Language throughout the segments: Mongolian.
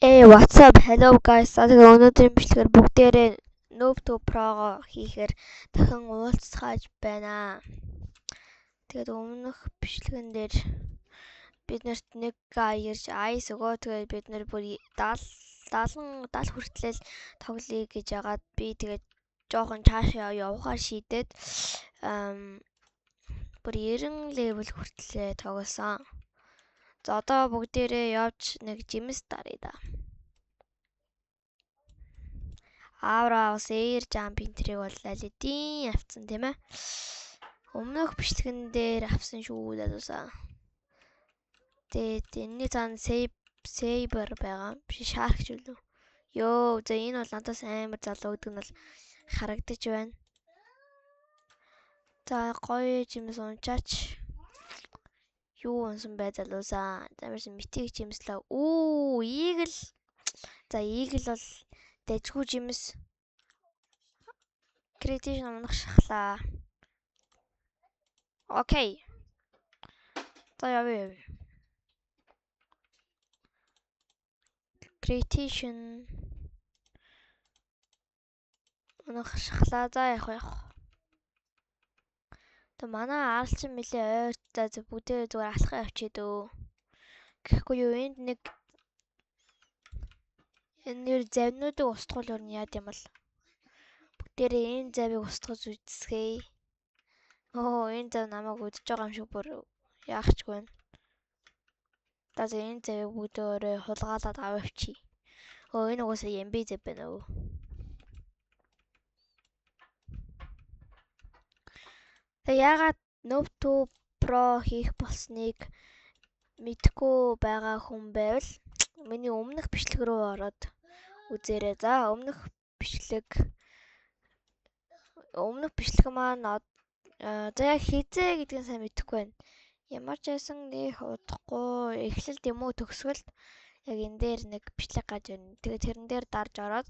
What's up? Hello guys. Тэгээ өнөөдрийн бичлэгээр бүгдээрээ Noob to Pro-го хийхээр дахин уулзах байна. Тэгээд өмнөх бичлэгэн дээр биднэрт нэг ирж айс өгөө. Тэгээд бид нар бүр 70 хүртэл тоглоё гэж яагаад би тэгээд жоохон цаашаа явахаар шийдээд бүр 90 level хүртэл тоглосон. За одоо бүгдээрээ явж нэг жимс даръя да. Авраус эйр жампинг трийг бол алидийн авцсан тийм ээ. Өмнөх бичлэгэн дээр авсан шүү залуусаа. Тэгээд энэний цаана сейбер байгаа. Биш шарк ч үлээ. Йоо, за энэ бол надаас амар залуу гэдэг нь бол харагдаж байна. За гоё жимс унчаач. Юу унсан бай залуусаа. Замарсан митиг жимслээ. Игэл. За игэл бол дэжгүй жимс. Критиш намнах шахлаа. Окей. За явъя. Критишн намнах шахлаа. За явах. Тэ манай аалч мэлээ ойртой за бүгдээ зүгээр алхах явчих дөө. Гэхгүй юу энд нэг энэ завнуудыг устгуул өрн яад юм бол бүгдээрээ энэ завыг устгаж үзсгээ. Энэ зав намайг үдчихэж байгаа юм шиг бүр яахчгүй байна. За энэ завыг бүгдээ өөрөө хулгаалаад авчихъя. Энэ угаасаа ямби зав байна уу? Яагаад Noob to Pro хийх болсныг мэдгүй байгаа хүн байвал миний өмнөх бичлэг рүү ороод үзээрэй. За өмнөх бичлэг маань за яг хизээ гэдгийг сайн мэдэхгүй байна. Ямар ч байсан нэг удахгүй эхлэлт юм уу төгсгөлд яг энэ дээр нэг бичлэг гаж байна. Тэгээд тэрэн дээр дарж ороод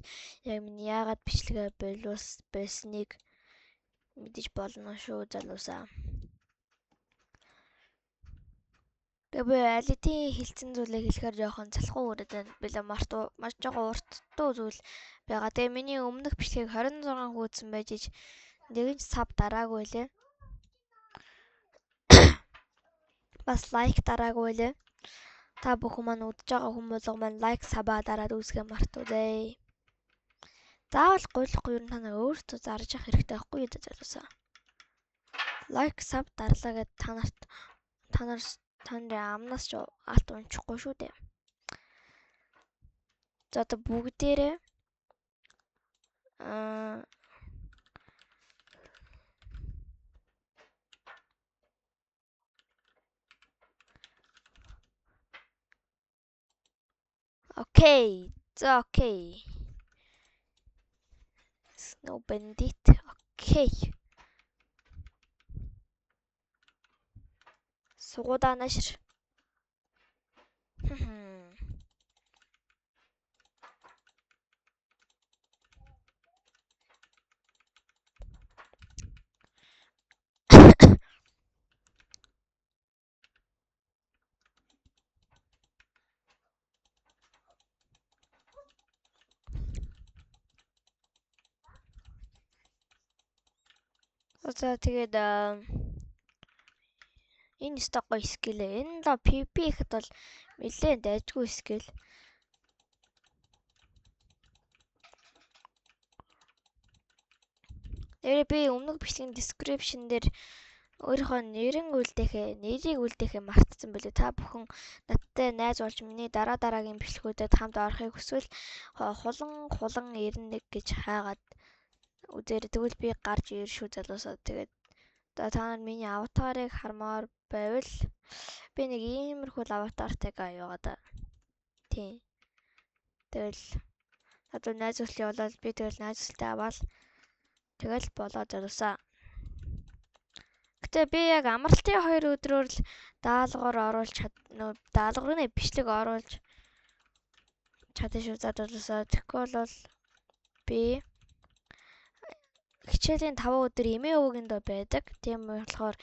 яг миний яагаад бичлэгээ болсныг мэдэж болно шүү залуусаа. Тэгээ алидийн хилцэн зүйлээ хэлэхээр жоохон залхуу өрөөд байна. Билээ маш жоохон уртдуу зүйл байгаа. Тэгээ миний өмнөх бичлэгийг 26 хуудсан байж ич нэгэн ч саб дараагүй лээ. Бас лайк дараагүй лээ. Та бүхэн маань үзэж байгаа хүмүүс маань лайк сабаа дараад үзгээ мартуулъя. Заавал гуйлахгүй юу та нар өөрсдөө зарж явах хэрэгтэй байхгүй юу залуусаа. Лайк саб дарлаа гэд та нар амнаас ч алт унчихгүй шүү дээ. За одоо бүгдээрээ окей. За окей. Snow Bandit. Окей. Сугудаа нашир. За тэгээд энэ сток гоё скил. Энэ л PvP ихэд бол нэлээд дайжгүй скил. Тэгээ би өмнөх бичлэгийн description дээр өөрийнхөө нэрийг үлдээхээ мартсан байлээ. Та бүхэн надтай найз болж миний дараагийн бичлэгүүдэд хамт орохыг хүсвэл хулан ирнэ гэж хаагаад үзээрэй. Тэгвэл би гарч ирэх шүү залуусаа. Тэгээд та нар миний аватарыг хармаар байвал би нэг иймэрхүү аватартай байгаа да. Тийм. Тэгэл надад найз хүлээ болоод би тэгэл найз хүлээ аваад тэгэл болоо залуусаа. Гэтэ би яг амралтын 2 өдрөөр л даалгавар оруулж даалгаврын бичлэг оруулж чадсан шүү залуусаа. Тэгэхгүй бол би хичээлийн 5 өдөр эмээ өвгөндөө байдаг. Тийм болохоор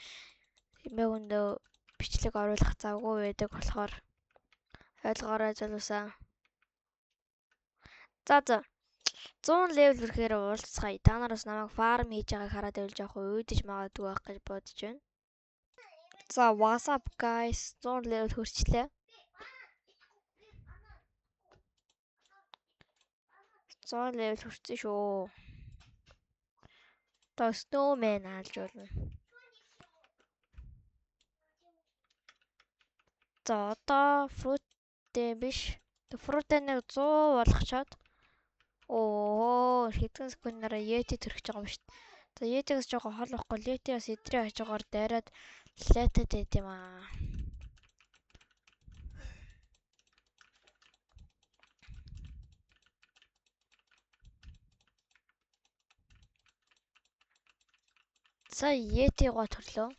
эмээ өвгөндөө бичлэг оруулах завгүй байдаг болохоор ойлгоорой залуусаа. За 100 левел хүрэхээр уулзцгаая. Та нараас намайг фарм хийж байгааг хараад байвал жоох уйдэж магадгүй байх гэж бодож байна. За what's up guys? 100 левел хүрчлээ. 100 левел хүрсэн шүү. Одоо snowman хаалж болно. За одоо fruit биш. Fruit-ийг 100 болгочоод хэдэн секундаараа Yeti төрөх гэж байгаа юм шүү дээ. За Yeti-гээс жоохон хол واخгүй. Yeti бас эдрийн хажуугаар дайраад летед байт юм аа. За Yeti гоо төрлөө.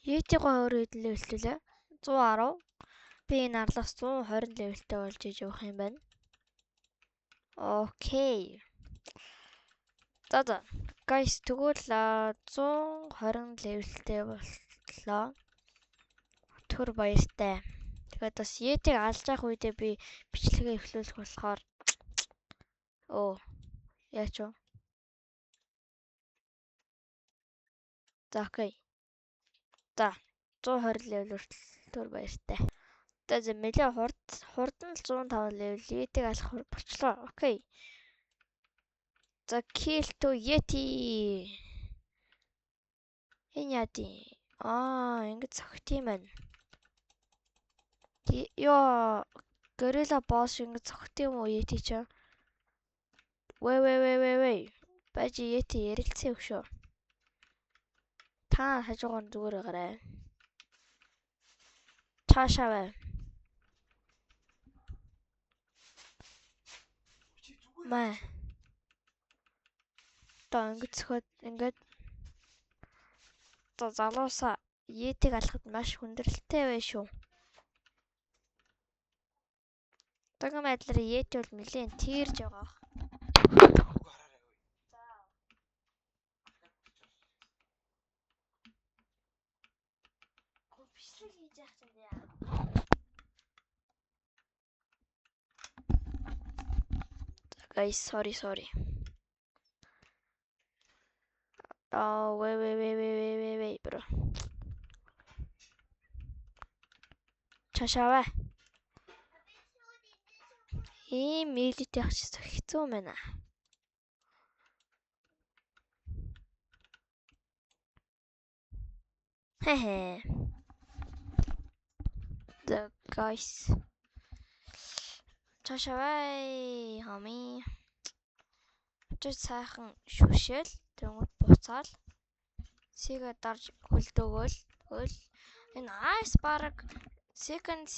Yeti гоо өөрөө хэдэн левелтэй лээ? 110. Би энэ арлаас 120 левелтэй болж иж явах юм байна. Окей. За. Guys тэгвэл 120 левелтэй боллоо. Төр баяртай. Тэгээд бас Yeti-г алж явах үедээ би бичлэгээ эхлүүлэх болохоор яач вэ? За окей. За 120 левел хүртэл төр баяртай. За нэлээ хурдан л 105 левел Yeti-г алах болчлоо. Окей. За kill to Yeti. Энэ яди. Ингэж цогт юм байна. Ёо, Gorilla boss ингэж цогт юм уу Yeti ч? Вэй. Бажи Yeti ярилцсан юм шүү. Та хажуугаар зүгээр гараа. Цаашаа бай. Маа. Та ингэж цохоод ингэж залуусаа Yeti-г алахад маш хүндрэлтэй бай шүү. Тэгм байдлаар Yeti бол нэлээд тирж байгаа. Бичлэг хийж яах юм бэ? Guys, sorry. Wait, bro. Чашаа. Милитэй ах чи хэцүү байна. Хэ. The guys. Чашаа хами. Чи сайхан шүшээл тэнгууд буцаал. Сига дарж хөлдөөгөл энэ ice баг second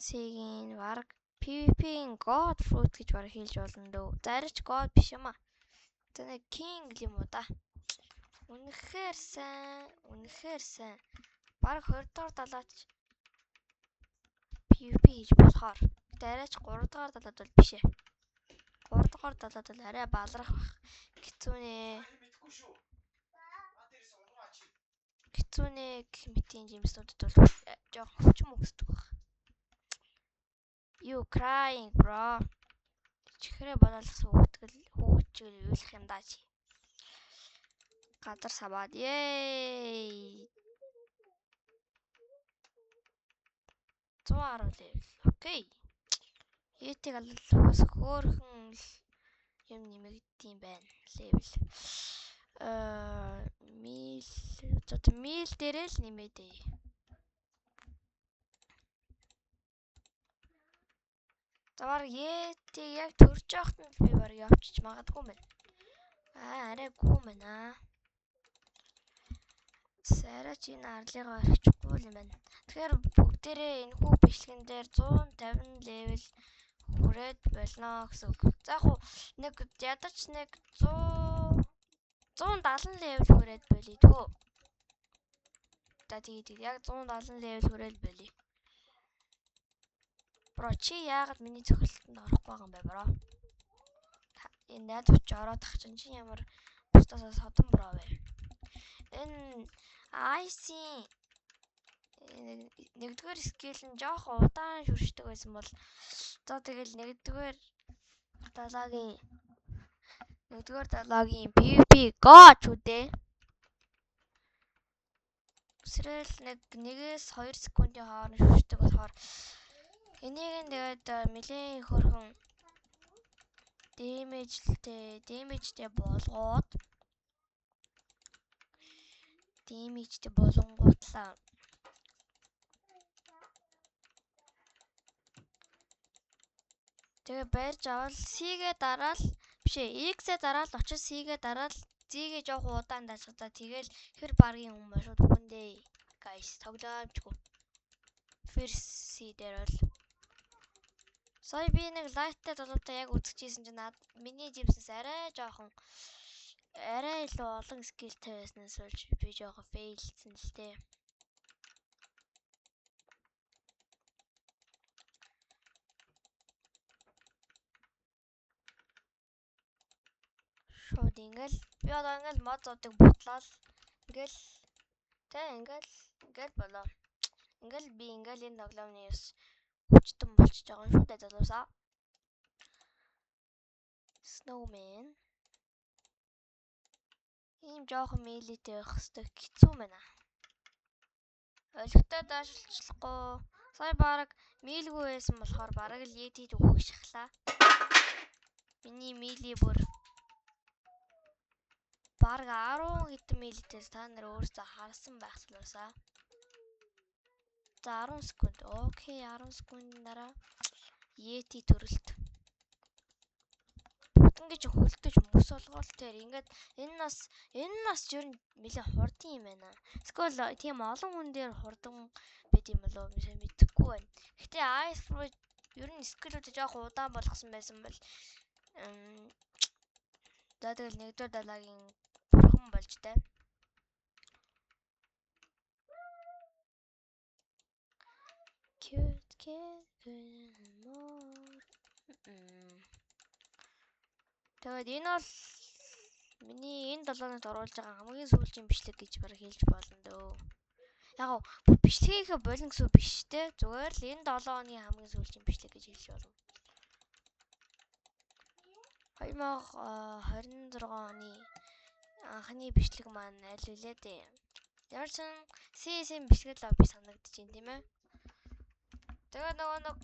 C-ийн баг PvP-ийн God Fruit гэж баг хэлж болно дөө. Зарич God биш юм аа. Тэ King юм уу да. Үнэхээр сайн. Баг 20 дахь далаач PvP хийж болохоор. Дараач 3 дахь далаад бол биш ээ. 3 дахь далаад бол арай балрах бах. Кицүнэ гэх мэтийн жимснүүдэд бол жоох хүчм өгсдөг баг. You crying bro. Чихрээ болоолгосон хүүхчгэл юулах юм даа чи. Газар саваад yay. 110 левел. Окей. Yeti-г албас хөөрхөн юм нэмэгдэм байна. Левел. Мил дээрээ л нэмээдээ. Завар Yeti яг төрж явахт нь би баг явчих магадгүй мэн. Арай гүн мэнэ. Сараач энэ арлыгаа орчихгүй юм байна. Тэгэхээр бүгдээрээ энэ хүү бичлэгэн дээр 150 левел хүрээд болно гэсэн үг. За яг нэг ядаж нэг 170 левел хүрээд болий тхөө. За тэгээд яг 170 левел хүрээд болий. Бро чи яагаад миний цохилтонд орохгүй байгаа юм бэ бро? энэ найд очиж ороод тах чинь чи ямар бусдаас содон броо вэ? Энэ IC нэгдүгээр скил нь жоох удаан шүршдэг байсан бол за тэгэл нэгдүгээр далаагийн PvP го ч үдээ. Эсвэл нэгээс 2 секундын хооронд шүршдэг болохоор энийг нь тэгээд нэлээд хөрхөн дэмэжтэй болгонгуудлаа. Тэгээ барьж авал C-гээ дараал X-ээ дараал очиж C-гээ дараал Z-гээ жоох удаан дажгадаа тэгэл хэр баргийн хүн ба шууд хүндээ. Guys, тоглоомжгүй. First C дээр бол сая би нэг лайттай долоотой яг үзчихсэн чинь миний жимсээс арай илүү олон скиллтэй байснаас болж би жоохон фейлсэн л тээ. Шууд ингээл би одоо ингээл модуудыг бутлаад ингээл болоо. Ингээл би ингээл энэ тоглоомны ус хүчтэн болчихж байгаа юм шүү дээ залуусаа. Snowman ийм жоохон милитэй байх хэвээр хэцүү байна. Олигтой даашлахгүй. Сая бараг милгүй байсан болохоор бараг л Yeti-д өгөх шахлаа. Миний мили бүр бараг 10 хэдэн милитэй та нар өөрсдөө харсан байх залуусаа. За 10 секунд. Окей, 10 секундын дараа Yeti төрөлт. Ингэж хөлдөж мөс олгоол тэр ингээд энэ нас ер нь нэлээ хурдан юм байна. Эсвэл тийм олон хүн дээр хурдан байд юм болов уу мэдэхгүй байна. Гэтэ Ice Fruit ер нь скиллүүд жоох удаан болгосон байсан бол за тэгэл нэгдүгээр далаагийн бурхан болж таа. Тэгээд энэ бол миний энэ 7 хоногт оруулж байгаа хамгийн сүүлийн бичлэг гэж бараг хэлж болно дөө. Яг бичлэгийг болон гэсэн биш те. Зүгээр л энэ 7 хоногийн хамгийн сүүлийн бичлэг гэж хэлж болно. 2026 оны анхны бичлэг маань аль вүлээ дээ. Ямар ч CS-ийн бичлэг л би санагдаж байна тийм ээ. Тэгээд нөгөө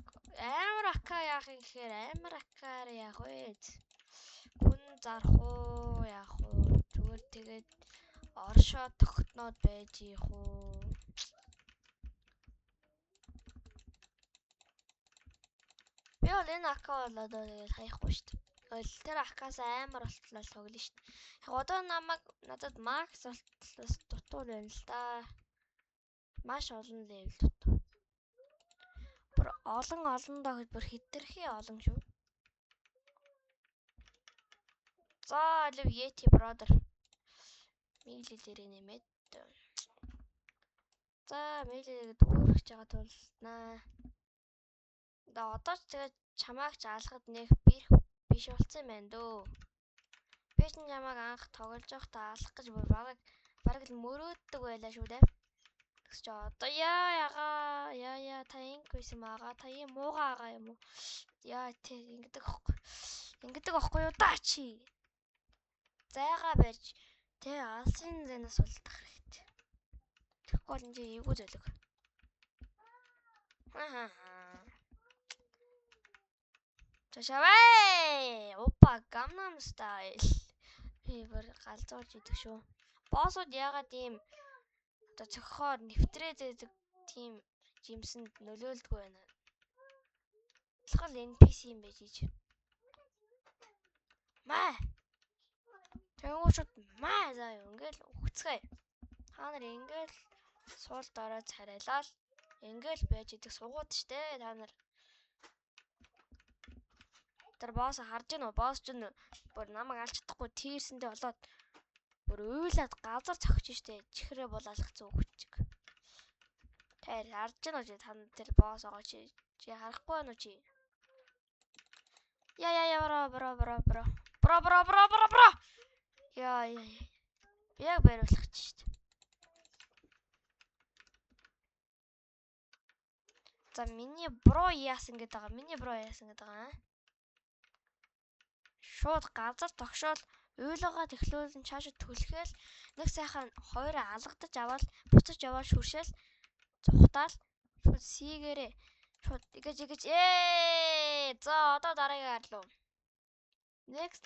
амар ака яах юм гэхээр амар акаар яах вэ? Хүн зарах уу яах уу? Зүгээр тэгээд оршоо тогтноод байж ийх уу? Би бол энэ ака бол одоо тэгээд хаяхгүй шүү дээ. Тэр акаас амар болтлоо тоглоно шүү дээ. Яг одоо надад макс болтлоос дутуу байна л да. Маш олон левел дутуу. Бүр олон дохид бүр хэтэрхий олон шүү. За лив Yeti brother. Мигли дээрээ нэмээд. За миглийг дүүрэх жагаа тулнаа. Одоо ч тэгээд чамааг ч алхад нэх бирх биш болсон юм байна дөө. Би ч чамааг анх тоглож байхдаа алах гэж бүр бараг л мөрөөддөг байлаа шүү дээ. Тэгсч одоо яа та инквис юм аага та юм муугаа аага юм уу? Яа тий ингэдэг аахгүй юу даа чи. Зайгаа барьж тэ алсын зэнээс улдах хэрэгтэй. Тэгэхгүй бол энэ эвгүй зөлөг. Чашавай! Опа, Gangnam Style. Хевэр галзуурж идэх шүү. Боссууд яагаад ийм одоо цохоор нэвтрээ зээдэг тийм жимсэнд нөлөөлдөг байна. Тэгэл NPC юм байж ич. Маа. Тэнгуушуд маа заа юу ингээл өгцгөө. Та нар ингээл суул дараа царайлал ингээл байж идэх сугууд штэ та нар. Тэр босс харж гинөө босс ч бүр намайг алж чадахгүй тийрсэндээ болоод бүр уйлаад газар цогч штэ чихрээ булаалгацсан өгчг. Тэр харж гинөө чи та тэр босс байгаа чи харахгүй байна уу чи? Яа бро Яг бариулах ч шүү дээ. За миний бро яасан гэдэг байгаа. Шууд газар тогшоол уйлгаа технологийн чаашид түлхээл нэг сайхан хоёроо алгадаж аваад буцаж яваад шүршээл цухтаал шууд сигээрээ шууд игэж за одоо дараагийн арлуу. Next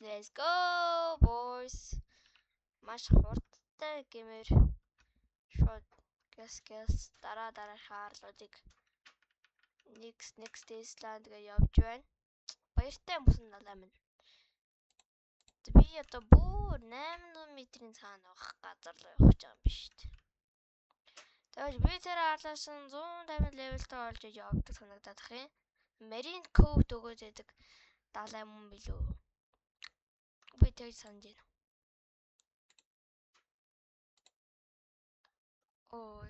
let's go boys. Маш хурдтай гэмээр шууд гэс дараа хаарлуудыг next Island гэж явж байна. Баяртай мөсөн далай минь. Би одоо бүр 800 метрийн цаана байх газар руу явж байгаа юм биш үү? Тэгвэл би тэр арлаас 150 левелтэй олж явдаг санагдаад ах юм. Marine Cove өгөөд байдаг далай мөн билүү? Би тэгж санд байна. Оо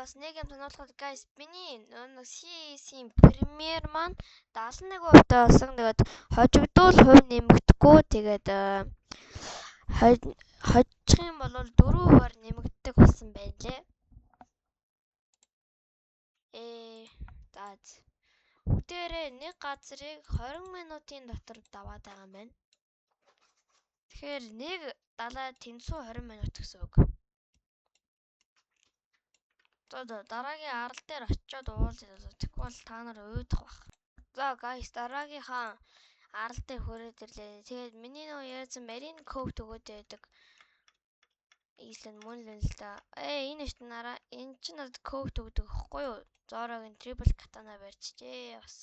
бас нэг юм сануулхад guys миний нэг CC-ийн премьер маань 71% болсон. Тэгээд хожигдвол хувь нэмэгдэхгүй. Тэгээд хожих юм бол 4%-аар нэмэгддэг болсон байна лээ. За бүгдээрээ нэг газрыг 20 минутын дотор даваад байгаа юм байна. Тэгэхээр нэг далай тэнцүү 20 минут гэсэн үг. Дараагийн арал дээр очиод уулзъя. Тэгвэл та нар уйдах бах. За guys дараагийнхаа арал дээр хүрээд ирлээ. Тэгээд миний нөгөө ярьсан Marine Cove өгөөд байдаг Island мөн л л да. Энэ ч нараа энэ ч надад Cove өгдөг ихгүй юу? Зорогийн triple katana барьчихжээ бас.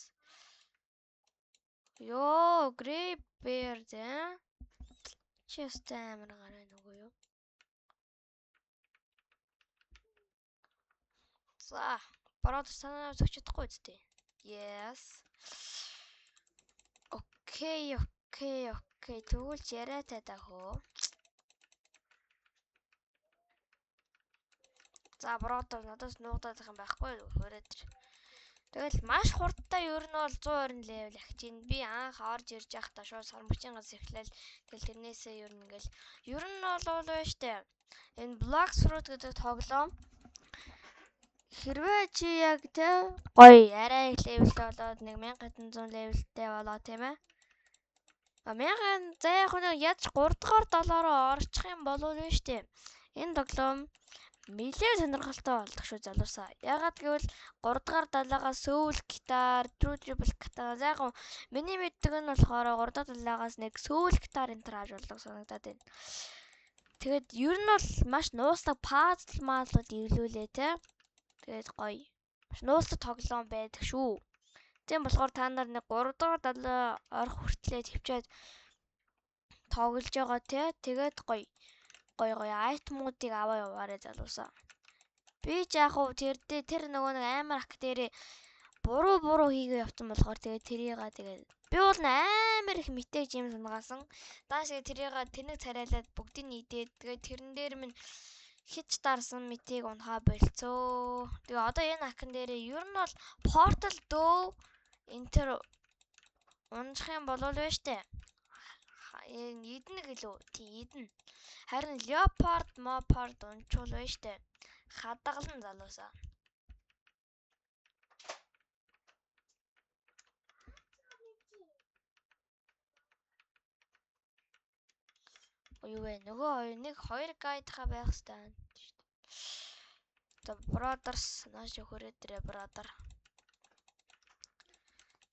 Йоо, Grey Bear зэ. Чи өстэй амар гараа нөгөө юу? За, бараад санаа зөгч чадахгүй үстэй. Yes. Окей. Тэгвэл яриатай даа хөө. За, бараад надаас нуугдаад их юм байхгүй юу? Хүрээд. Тэгэл маш хурдтай ер нь бол 120 левел ахиж ин. Би анх орж ирж байхдаа шууд сармагчийн газ эхлээл. Тэгэл тэрнээсээ ер нь ингээл ер нь бол штэ. Энэ Black Fruit гэдэг тоглоом хэрвээ чи яг тэ гоё арай их левелтэй болоод нэг 1700 левелтэй болоо тийм ээ. 1000 за яг нэг яаж 3 дугаар доллараар орчих юм болов уу штэ. Энэ тоглоом нэлээд сонирхолтой болдог шүү залуусаа. Ягаад гэвэл 3 дугаар далайгаас сөүл гитар, triple katana яг миний мэддэг нь болохоор 3 дугаар далайгаас нэг сөүл гитар энэ төр хааж болдог санагдаад байна. Тэгээд ер нь бол маш нууцлаг пазл маалууд ивлүүлээ те. Тэгээд гоё. Маш нууцлаг тоглоом байдаг шүү. Тийм болохоор та нар нэг 3 дугаар далай орох хүртлээр төвчээд тоглож байгаа те. Тэгээд гоё айтмуудыг аваа яваарэ залуусаа. Би ч яг хуу тэр нөгөө нэг амар ак дээрээ буруу хийгээ явсан болохоор тэгээд тэрийга тэгээд би бол амар их мэтэж юм санагаасан. Даашээ тэрнийг царайлаад бүгдийг нийдээд тэгээд тэрэн дээр минь хич дарсан мэтийг унхаа болцоо. Тэгээ одоо энэ акн дээрээ ер нь бол портал дөө энтер унжих юм болов уу штэ. Идэн гэлөө идэн. Харин leopard mopard унчвал байна штэ. Хадгалан залуусаа. Юу вэ? Нөгөө нэг хоёр гайдха байх хэвээр штэ. The brothers нааш хүрээд ирээ brother.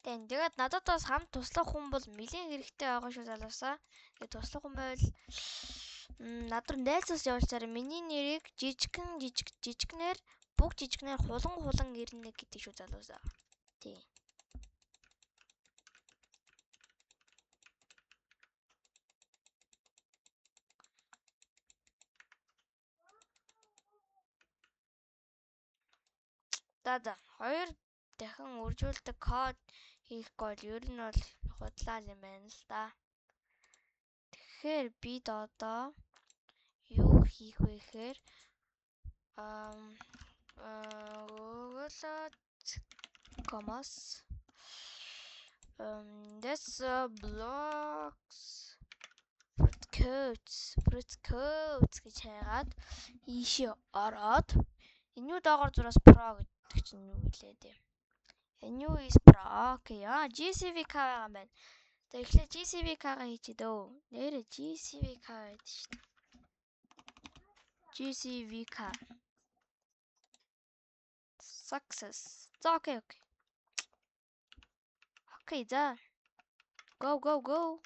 Тэгээд надад бас хамт туслах хүн бол нэлийн хэрэгтэй байгаа шүү залуусаа. Тэгээд туслах хүн байвал надар найзаас явуулчаар миний нэрийг жижигнэр бүх жижигнэр хулан ирнэ гэдэг шүү залуусаа. Тий. За хоёр дахин үржүүлдэг код хийхгүй бол ер нь бол худлаа юм байна л да. Тэгэхээр бид одоо юу хийх вэ гэхээр Google Commerce This blocks fruit codes гэж хайгаад ийшээ ороод энэ юу доогоор зураас pro гэдэг чинь юу гэлээ дээ. Энэ юу is pro. Окей. GCVK байгаа юм байна. За эхлээд GCVK-га хийчихэд өө. Нэрэ GCVK гэдэг шүү дээ. GCVK. Success. За окей. Окей, за. Go.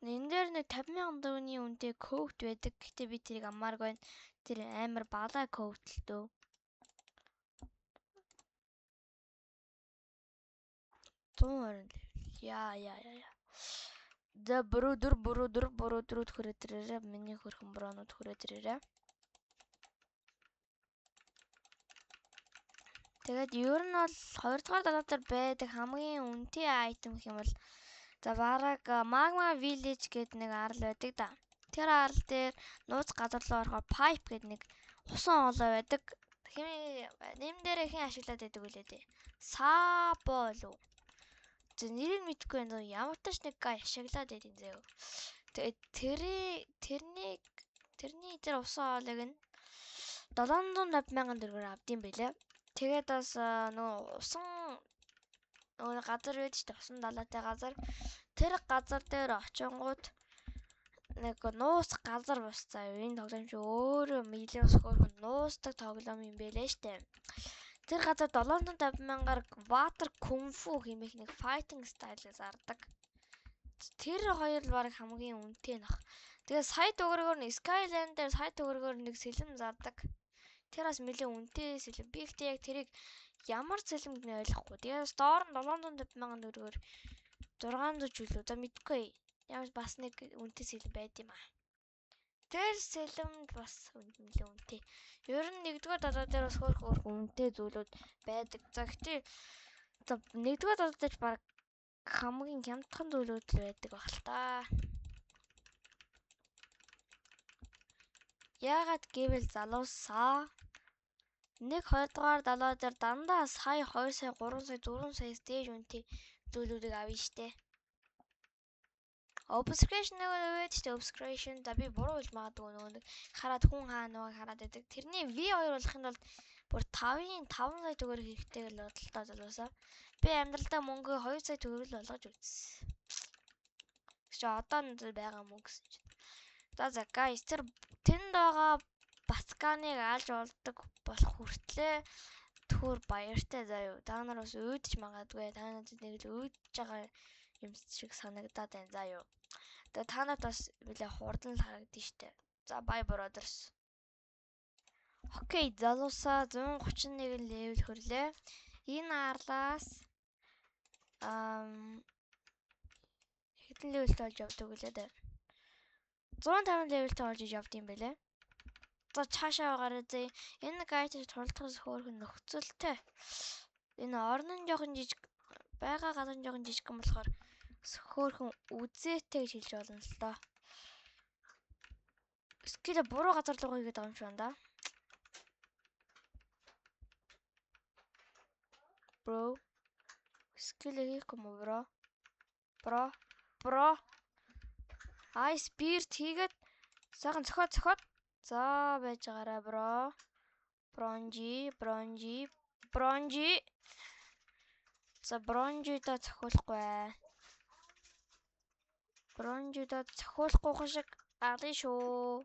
Энэ дээр нэг 50,000 төгрөгийн үнэтэй код байдаг. Гэтэ би тэрийг амааргүй байна. Тэр амар балаа код л дөө. Яа. За бүрөдөр хүрээд ирээрээ. Миний хөрхөн броонууд хүрээд ирээрээ. Тэгээд ер нь бол 2 дугаар далаа дээр байдаг хамгийн үнэтэй айтем гэх юм бол за бараг Magma Village гэдэг нэг арал байдаг да. Тэр арал дээр нууц газар руу орохоор pipe гэдэг нэг усан олоо байдаг. Нэм дээр хэн ашиглаад байдаг үлээ дээ. Сабо лу. Тэ нэрийг мэдэхгүй байна. Ямар ч нэг ашиглаад байдаг зөө. Тэгээд тэрний тэр усан олыг нь 750,000 төгрөгөөр авдсан байлээ. Тэгээд бас нөгөө усан нөгөө газар байдаг шүү дээ. Усан далаатай газар. Тэр газар дээр очингууд нэг нуус газар бус заяа. Энэ тоглоом чи өөрөө миллион скорх нуусдаг тоглоом юм байлээ штэ. Тэр газар 750,000-аар Water Kung Fu хэмээх нэг fighting style-аас ардаг. Тэр хоёр л баг хамгийн үнэтэй нөх. Тэгээ сая төгрөгөөр нэг Skyland дээр сая төгрөгөөр нэг сэлэм зардаг. Тэр бас нэлээд үнэтэй сэлэм. Би ихтэй яг тэрийг ямар сэлэм гэж ойлгохгүй. Тэгээ store нь 750,000 төгрөгөөр 600 жилүү. За мэдгүй. Ямар бас нэг үнэтэй сэлэм байд юм аа. Тэр сэлэмд бас нэлээд үнэтэй. Ер нь нэгдүгээр далаа дээр бас хөөх үнэтэй зүйлүүд байдаг. За гэхдээ нэгдүгээр далаа дээр баг хамгийн хямдхан зүйлүүд л байдаг баг л та. Яагаад гэвэл залуусаа 1-2 дугаар далаа дээр дандаа сая 2 сая 3 сая 4 сая дээж үнэтэй зүйлүүдийг авна штэ. Obscration гэдэг чинь obscration да би буруу хэлж магадгүй нөгөө хараад хүн хаанаа хараад байдаг. Тэрний V2 болох нь бол бүр 5 сая төгрөг хэрэгтэй л бодлоо залуусаа. Би амьдралдаа мөнгө 2 сая төгрөг л болгож үзсэн. Чи одоо нь байгаа мөнгө гэсэн чинь. За guys тэр тэнд байгаа бацканыг алж болдог болох хүртлээ төхөр баяртай заяа. Та нар бас үүдж магадгүй. Та нарт нэг л үүдж байгаа юм шиг санагдаад байна заяа. Тэгээ та нарт бас билээ хурдан л харагдана штэ. За bye brothers. Окей, залуусаа 131 левел хөрлөө. Энэ арлаас хэдэн левелтэй болж явдаг вүлээ дээ. 150 левелтэй болж явд юм байлээ. За цаашаа гараа зэ. Энэ гайд туралдахаас хөөрхөн нөхцөлтэй. Энэ орн нь жоохон жижиг байгаа газар нь жоохон жижиг юм болохоор хөөрхөн үзээтэй гэж хэлж болно л доо. Скил буруу газар руу хийгээд байгаа юм шиг байна да. Bro. Скил хийх юм уу бро? Ай спирт хийгээд сайхан цохоод. За байж байгаарай бро. Бронжи. За бронжидаа цохиулахгүй. Бронжидаа цохиулахгүй шиг алын шүү.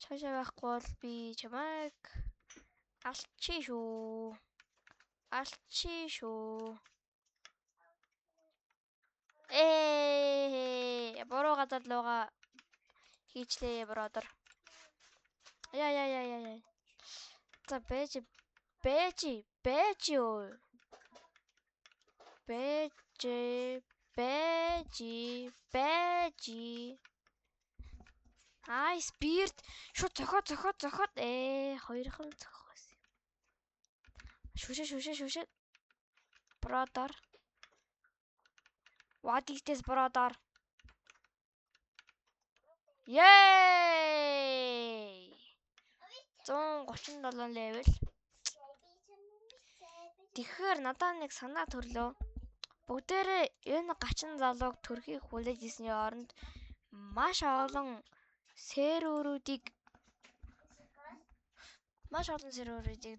Цаашаа байхгүй бол би чамайг алчи шүү. Буруу газар лугаа хийчлээ бродер. Яа. За бэжи. Ай спирт шууд цохоод. Хоёрхан цохоос. Шүшээ. Бродер. What is this brother? Yay! 137 level. Тэгэхээр надад нэг санаа төрлөө. Бүгдээрээ энэ гачин залууг төрхийг хүлээж ирсний оронд маш олон серверүүдийг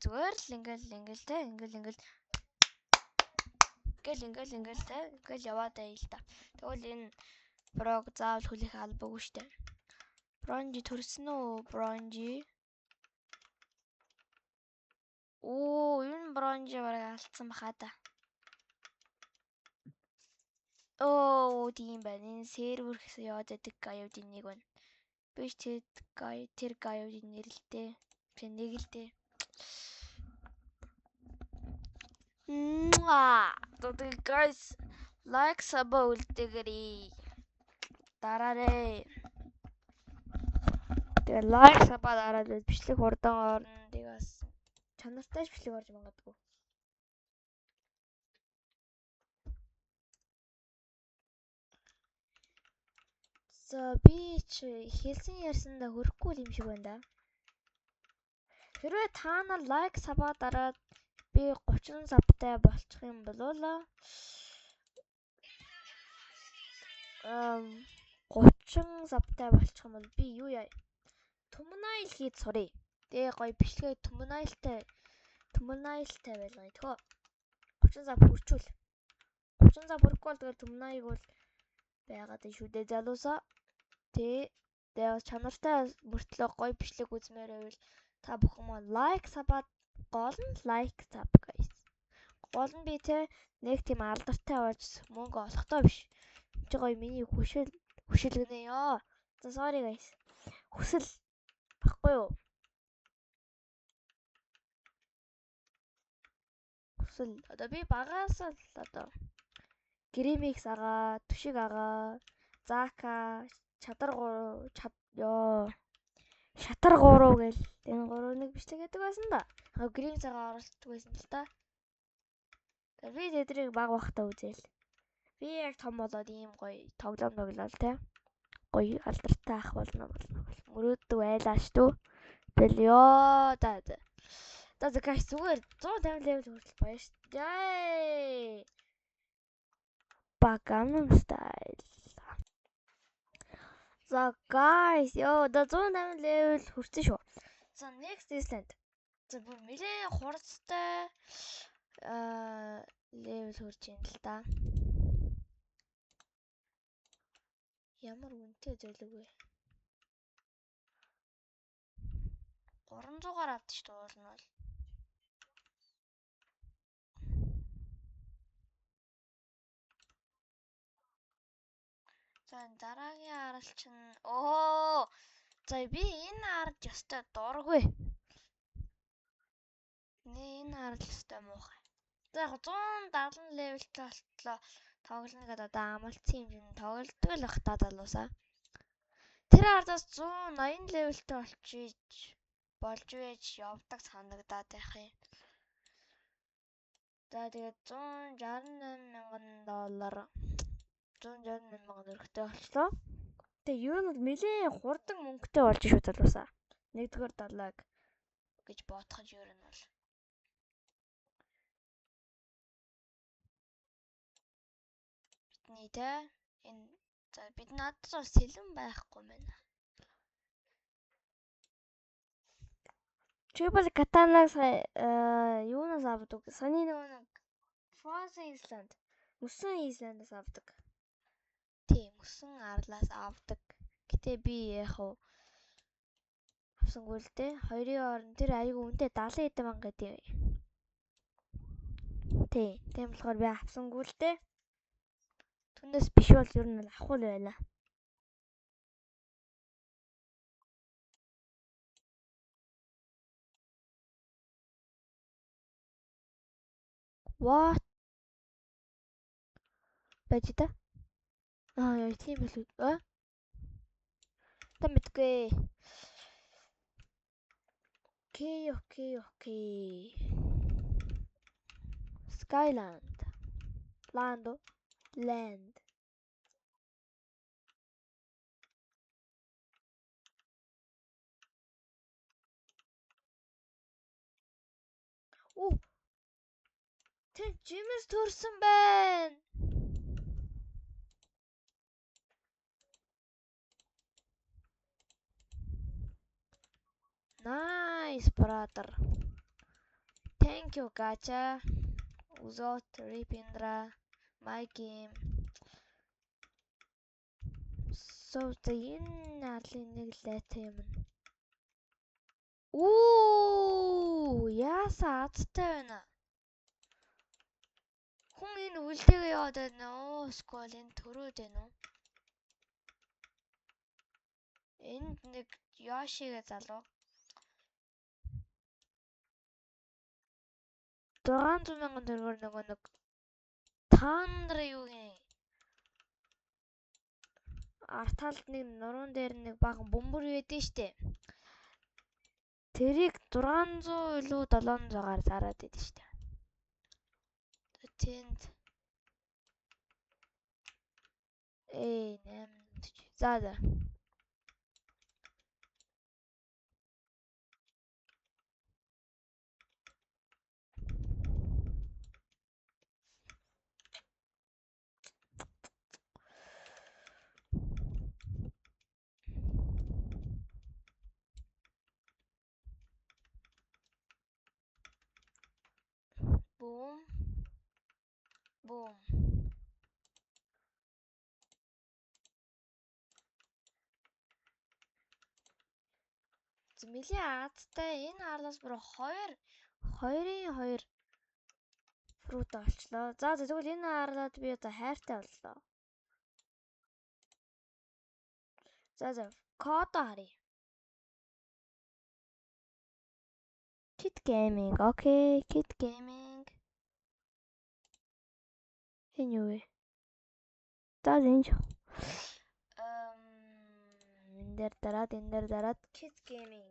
зүгээр л ингээл яваад байл та. Тэгвэл энэ брог заавал хүлээх албагүй штэ. Бронжи төрсөн үү? Бронжи. Энэ бронжи бараг алдсан баха та. Тийм байна. Энэ сервер гэсэн яваад байдаг гаиудын нэг байна. Биш тэр гаиудын нэрэлтэй. Тэг нэг л дээ. Guys, like саба үлдээгээрэй. Дараарай. Тэгээ like саба дараад бичлэг хурдан орно. Тэгээс чанартай бичлэг орж магадгүй. За би ч хэлсэн ярьсандаа хөрөхгүй юм шиг байна да. Хэрвээ та нар лайк сабаа дараад би 30 сабтай болчих юм бол 30 сабтай болчих юм бол би юу яа? Thumbnail хийж сурыг. Тэгээ гоё бичлэгээ thumbnailтай байлгая. Тэгвэл 30 саб хүрчүүл. 30 саб хүрэхгүй бол тэгэл thumbnail бол байгаад шүү дээ залуусаа. Тэгээ чанартай мөртлөө гоё бичлэг үзмээр байвал та бүхэн маань лайк сабаад гол нь лайк саб guys. Гол нь би нэг тийм алдартай болж мөнгө олохдоо биш. Чи гоё миний хүшилгэнэ ёо. За sorry guys. Хүсэл баггүй юу? Хүсэл одоо би багаас л одоо Гримикс агаа, түшиг агаа, Зака, шатар 3 гэл энэ 3-ыг бичлэг гэдэг байсан да. Гримикс агаа оролцдог байсан л та. Би тэдрийг баг бахта үзээл. Би яг том болоод ийм гоё тоглоом те. Гоё алдартай ах болно мөрөөддөг байлааш түү. Тэгэл ёо за guys зүгээр 150 level хүртэл баяа шүү дээ. Gangnam Style. За guys ёо 150 level хүрсэн шүү. За next Island. За бүр нэлээ хурцтай level хүрч юм л та. Ямар үнэтэй зөвлөг вэ? 300-аар авд шүү дээ уул нь бол. За дараагийн аралч нь за би энэ аралж ёстой дургүй. Энэ аралж ёстой муухай. За яг 170 левелтэй болтлоо тоглоно гэдэг одоо амлцсан юм шиг тоглолтдог л бах та залуусаа. Тэр ардаас 180 левелтэй болж байж явдаг санагдаад байх юм. За тэгээд $168,000 төгрөгтэй болчлоо. Тэгээ юу нь нэлээ хурдан мөнгөтэй болж шүү залуусаа. Нэгдүгээр далайг гэж бодоход юу нь бол бидний энэ за бид надад бас сэлэн байхгүй мэнэ. Triple Katana-г юунаас авдаг? Саны нэг Frozen Island, Мөсөн Island-аас авдаг. Тийм, Мөсөн арлаас авдаг. Гэтэ би яг авсангүй л дээ. Хоёрын орон тэр айгүй үнэтэй 70 мянга гэдэг юм. Тийм болохоор би авсангүй л дээ. Түнээс биш бол ер нь авахгүй л байна. What? Байж та? Яа тийм билүү? Та мэдгүй. Окей. Skyland. Land. Тэн жимс төрсөн байна. Nice, brother. Thank you, Gacha. Uzot, Ripindra, my game. So, энэ арлын нэг лайтай юм. Яасан азтай байна. Хүн энэ үлдээгээ яваад байна уу? Скол энэ төрөөд байна уу? Энд нэг Ёшигээ залуу 600,000 төгрөгөөр нөгөө нэг Тандра юугийн арталд нэг нуруунд дээр нэг бага бөмбөр байдэн штэ. Тэрийг 600 илүү 700-аар зараад байдэн штэ. Тэнд 8. За. Boom. Зэмлийн аадтай энэ арлаас бүр 2-2 фрут олчлоо. За тэгвэл энэ арлаад би одоо хайртай боллоо. За код харъя. Kid Gaming. Окей, Kid Gaming. Энэ юу вэ? За энэ энэ дээр дараад Kid Gaming.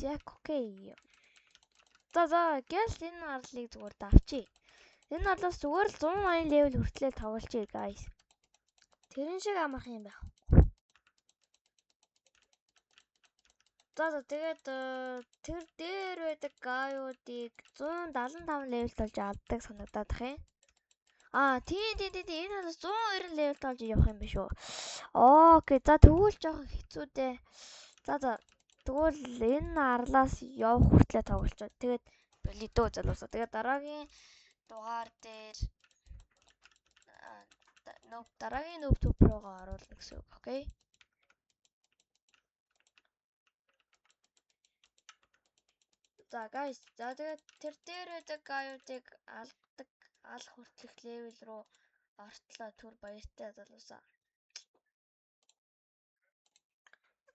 Яг окей. За гээс энэ арлыг зүгээр давчий. Энэ арлаас зүгээр л 180 левел хүртлээр тоглолчий guys. Тэрэн шиг амарх юм байх. За тэгээд тэр дээр байдаг гаюудыг 175 левелд болж авдаг санагдаад бах юм. Тийм энэ арлаас 190 левелд болж явах юм биш үү? Окей. За тэгвэл жоохон хэцүү дээ. За тэгвэл энэ арлаас явах хүртлээр тоглолцоо. Тэгээд лидөө залуусаа. Тэгээд дараагийн дугаар дээр дараагийн нөв руугаа оруулна гэсэн үг. Окей. За guys, тэгээд тэр дээр байдаг гаюудыг алах хүртэлх левел рүү ортлоо. Түр баяртай залуусаа.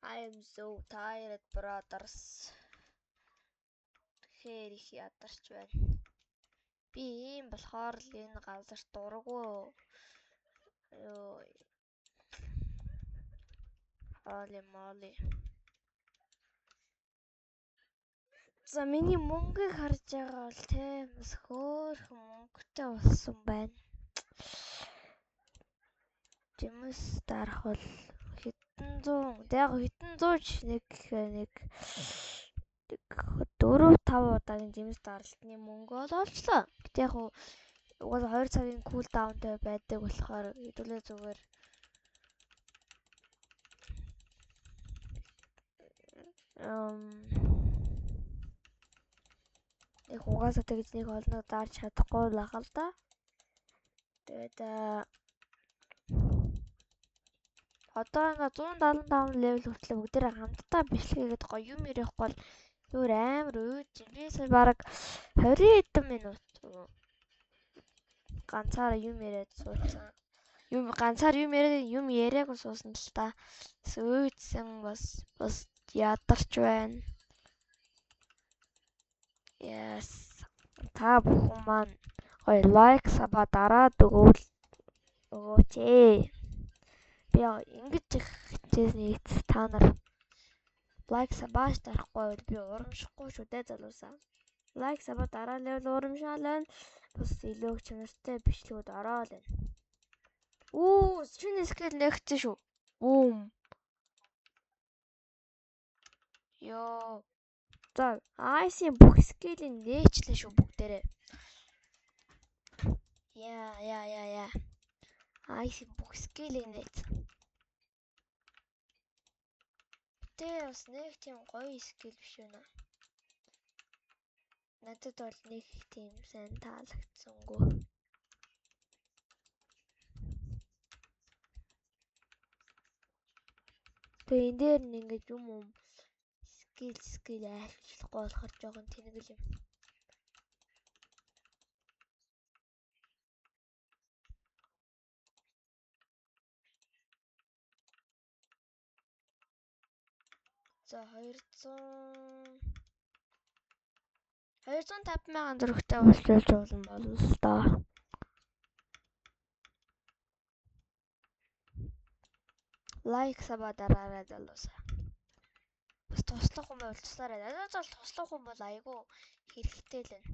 I am so tired, brothers. Тэгэхээр их ядарч байна. Би ийм болохоор л энэ газар дурггүй. Holy moly. За миний мөнгийг харж байгаа бол тийм бас хөөрхөн мөнгөтэй болсон байна. Жимс дарах бол хэдэн зуун ч нэг 4-5 удаагийн жимс даралтны мөнгө олчлоо. Гэтэ яг угаасаа 2 цагийн кул даунтай байдаг болохоор хэдүүлээ зүгээр яг угаасаа тэгж нэг олноо дарж чадахгүй байх л да. Тэгээд одоо ингээ 175 левел хүртэл бүгдээрээ хамтдаа бичлэгээд гоё юм ярихгүй бол зүгээр амар ууж би сая бараг 20 хэдэн минут ганцаараа юм яриад суудсан. Ганцаар юм яриаг суусан л та. Сүйдсэн бас ядарч байна. Yes. Та бүхэн маань гоё лайк саба дараад өгөөч ээ. Би ингэж их хичээсэн та нар лайк сабааш дарахгүй бол би урамшихгүй шүү дээ залуусаа. Лайк сабаа дараа левел урамшаалаа. Бас илүү чанартай бичлэгүүд ороод байна. Оо, шинэ скил нэгцэн шүү. Бум. Йоо. За, Ice-ийн бүх скилийг нээчлээ шүү бүгдээрээ. Яа. Ice-ийн бүх скилийг нээсэн. Тэ бас нэг тийм гоё скил биш байна. Надад бол нэг тийм сайн таалагдсангүй. Тэгээ энэ дээр нь ингэж юм скил айлчлахгүй болохоор жоохон тэнэгэл юм. За 205,000 төгрөгтэй болчихвол болно болов л доо. Лайк сабаа дараарай залуусаа. Бас туслах хүн бол туслаарай. Надад бол туслах хүн бол айгүй хэрэгтэй л байна.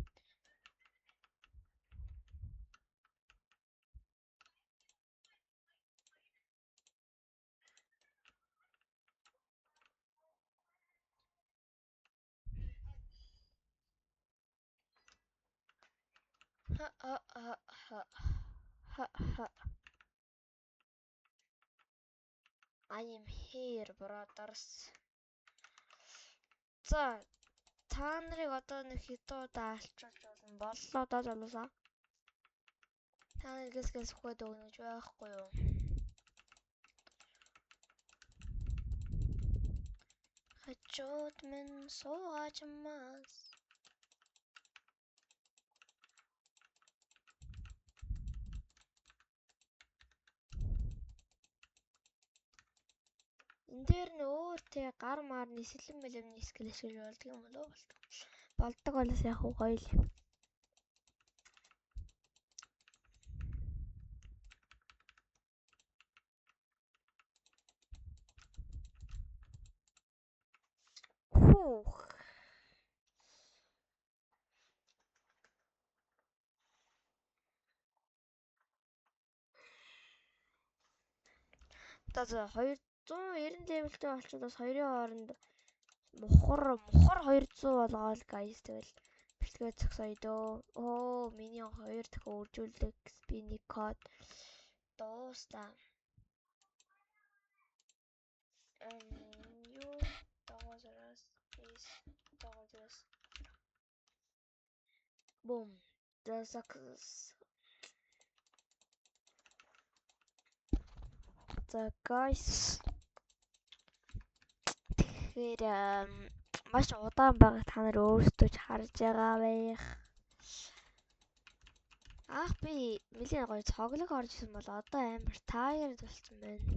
I am here, brothers. За, та нарыг одоо нэг хитүү даалчулж боллоо доо залуусаа. Та нарыг гэс өгөхөд өгнөж байхгүй юу? Хачууд минь суугачмаас. Энд дээр нь өөр тий гар марны сэлэн мэлэмний скил ашиглаж болдго юм болов уу? Болдог болоос яг гоё л. Хүүх. За 290 левелтэй болчиход бас хоёрын хооронд мухар 200 болгоол guys тэгэл бичлэгээ зогсоё дөө. Оо, миний 2 дахин үржүүлэх XP-ний код дуустаа. Юу дагуулраас дагуулраас. Бум. За success. За guys. Тэгэхээр маш удаан байгаа та нар өөрсдөө ч харж байгаа байх. Би нэлээд гоё цоглог орж исэн бол одоо амар tired болсон байна.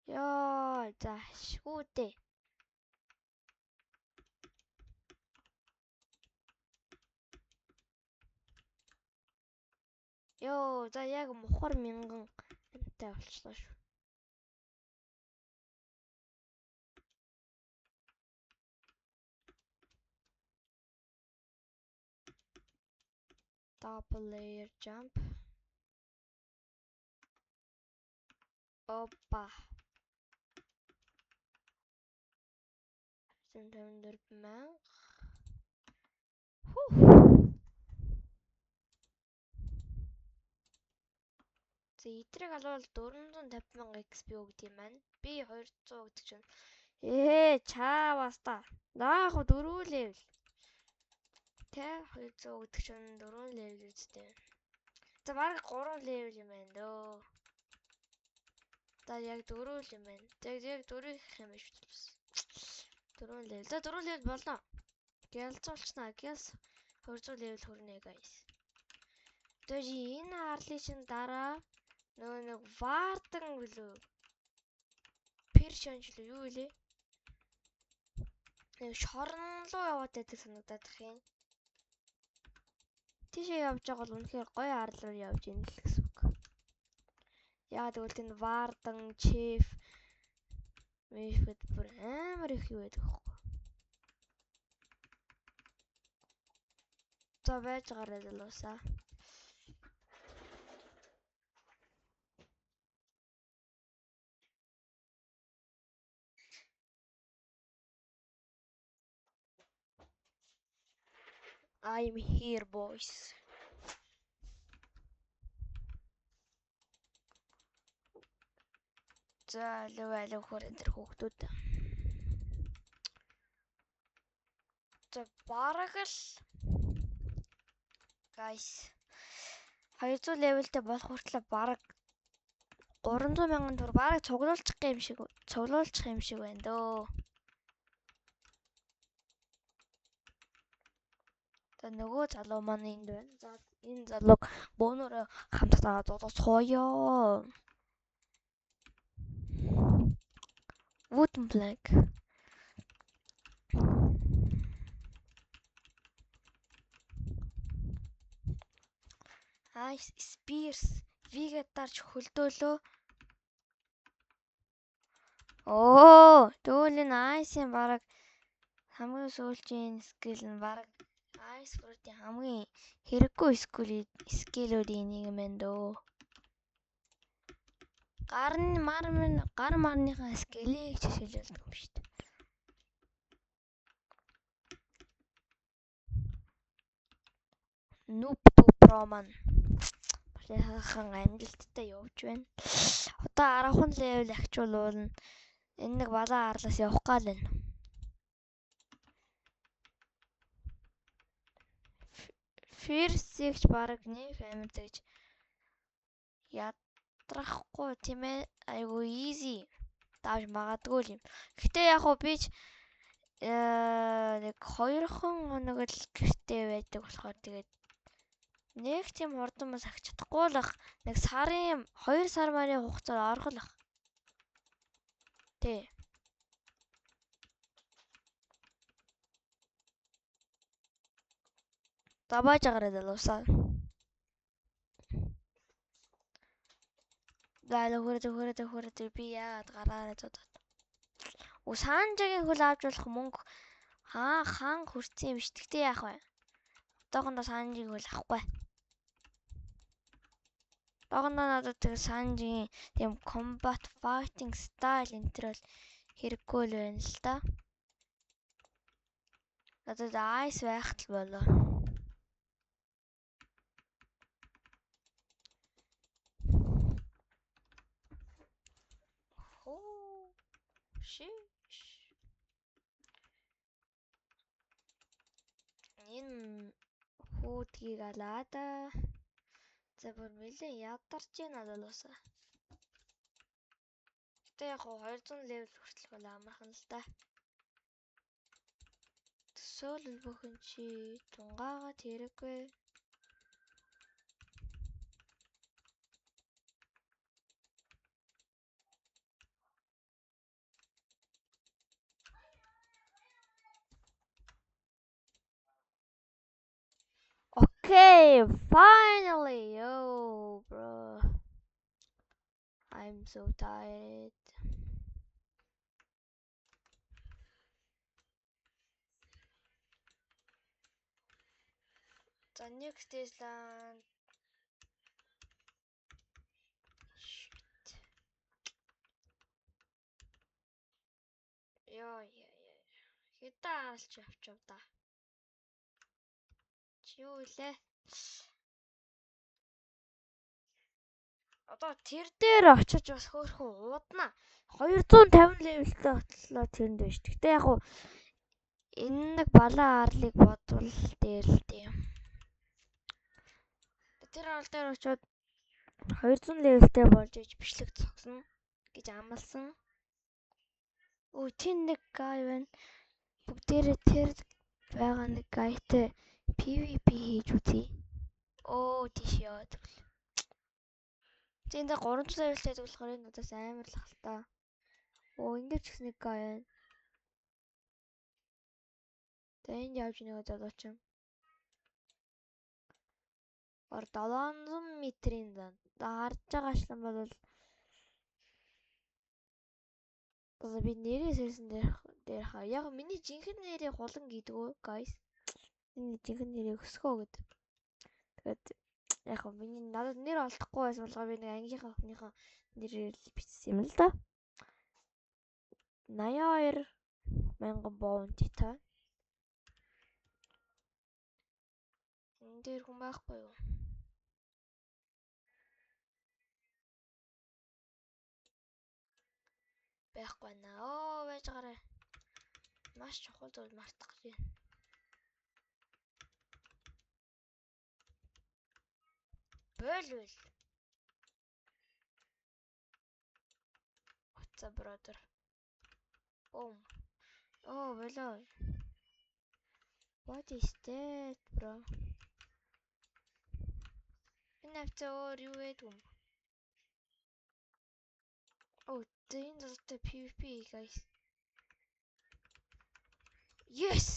Яа, зашгүүдээ. Йоо, за яг мухар 1000 энтэй болчихлоо шүү. Double layer jump. Опа. 54,000. За эдрийг алвал 450,000 XP өгд юм байна. Би 200 гэдэг чинь. Чаавас та. Наах 4 левел. Тэ 200 гэдэг чинь 4 левел үстэй. За баг 3 левел юм байна дөө. За яг 4 л юм байна. Яг 4 гэх юм биш бас. 4 левел. За 4 левел болно. Гялцуулчихна. Гялс 200 левел хүрнэ guys. Тэгээ энэ харлын чинь дараа нэг вардан гэлөө. Першанч л юу илээ? Нэг шорон руу яваад байдаг санагдаад их юм. Тийшээ явж байгаа бол үнэхээр гоё арлаар явж ийн л гэсэн үг. Яа тэгвэл энэ Вардан, Чеф, Мэйфэд бүр амар их юу байдаг вэ? За байж гараа залуусаа. I'm here, boys. За алив хүрэн тэр хүүхдүүд. За бараг л guys 200 левелтэй болох хүртэл бараг 300,000 төгрөг бараг цуглуулчих юм шиг байна дөө. За нөгөө залуу маань энд байна. За энэ залууг бөөнөрөө хамтдаа зодосхоё. Wooden plank. Spears Vigatарч хөлдөөлөө. Дүүлийн Ice-ийн бараг хамгийн сүүлчийн скил нь бараг Ice Fruit-ийн хамгийн хэрэггүй скиллүүдийн нэг юм байна дөө. Гар марныхаа скиллийг жишээлбэл юм шүү дээ. Noob to pro man. Хахан амжилттай явж байна. Одоо 10 левел ахиулуулна. Энэ нэг балан арлаас явах гал байна. Фирсигч бараг нэг амир гэж ядрахгүй тийм ээ. Айгу easy. Тааж магадгүй юм. Гэхдээ яг хөө би ч нэг 2 хоног л гэртээ байдаг болохоор тэгээд нэг тийм хурдан бас ахиж чадахгүй л ах. Нэг 2 сар марын хугацаар орох л ах. Тэ. Забааж агараа залуусаа. Хөрөд би яагаад гараараа зодод. Санжагийн хөл авч болох мөнгө хаан хүрсэн юм биш. Тэгтээ яах вэ? Одоохондоо санжийн хөл авахгүй. Одоохондоо надад тэр санжийн тийм combat fighting style энтер бол хэрэггүй л байна л да. Надад Ice байхт л болоо. Энэ хүүдгийг алаа да. За бүр нэлээ ядарч байна залуусаа. Гэтэ яг 200 левел хүртэл бол амархан л да. Төсөөлөл бүхэн чи тунгаага тэрэггүй. Okay, finally, yo, bro. I'm so tired. The next Island. Shit. Яа. Хэдэн аралч авчив да. Чи юу илээ? Одоо тэр дээр очиж бас хөөрхөн уудна. 250 левелтэй отлоо тэрэнд байж. Гэтэ яг уу энэ нэг балан арлыг бодвол дээр л тийм. Тэр арал дээр очиод 200 левелтэй болж иж бичлэг зогсно гэж амласан. Өө тийм нэг гай байна. Бүгдээрээ тэр байгаа нэг гайтай PvP хийж үзье. Тийш яа тэгвэл. Тэнд 300 левелтэй болохоор энэ удаас амар л халтаа. Ингэж ч нэг гай байна. Тэгээ энд явж нэг залууч юм. 700 метрийн зам. Харж байгаачлан бол Одоо би нэрээ сэрсэн дээр хаа. Яг миний жинхэнэ нэрээ хулан гэдгөө, guys. Миний жинхэнэ нэрээ өсгөө гэдэг. Тэгээд яг миний надад нэр олдохгүй байсан болохоор би нэг ангийнхаа охиныхоо нэрээр л бичсэн юм л да. 82,000 боунти та. Энэ дээр хүн байхгүй юу? Байхгүй наа. Оо, байж гараа. Маш чухал зүйл мартах гэж байна. Болвол. What's up, brother? Boom. Oh, болоо. What is that, bro? Энэ авцаа юу вэ? Oh, энэ зөвхөн PvP, guys. Yes!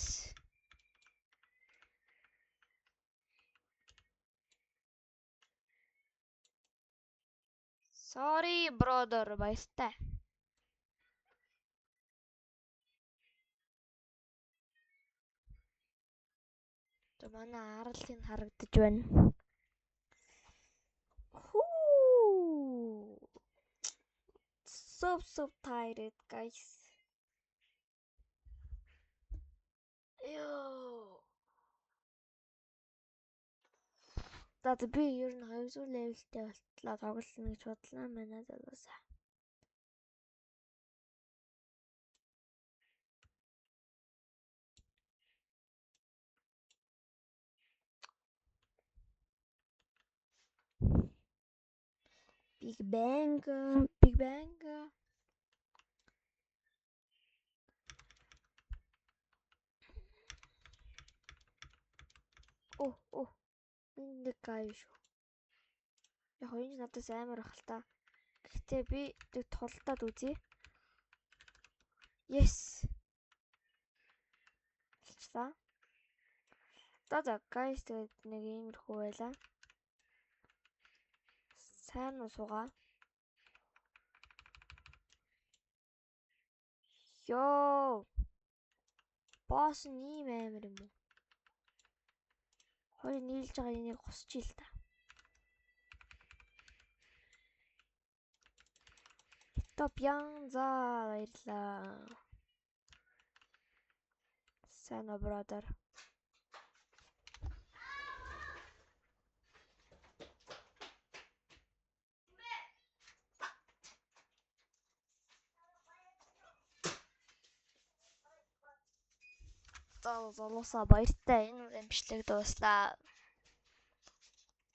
Sorry, brother, баяртай. То манай аралын харагдаж байна. So tired, guys. Ёо. За би ер нь 200 левелтэй болтлоо тоглоно гэж бодлоо манай залуусаа. Big Bang. Oh. Энэ гай шүү. Яг энэ надаас амар ах л та. Гэхдээ би тэг тултаад үзье. Yes. За. За guys тэгээд нэг иймэрхүү байлаа. Сайн уу суугаа. Йоо. Босс нь ийм амар юм уу? Хоёр нийлж байгаа энийг гусчих л та. Топян за баярлаа. Сайн brother. За залуусаа баяртай энэ үрэмжлэг дууслаа.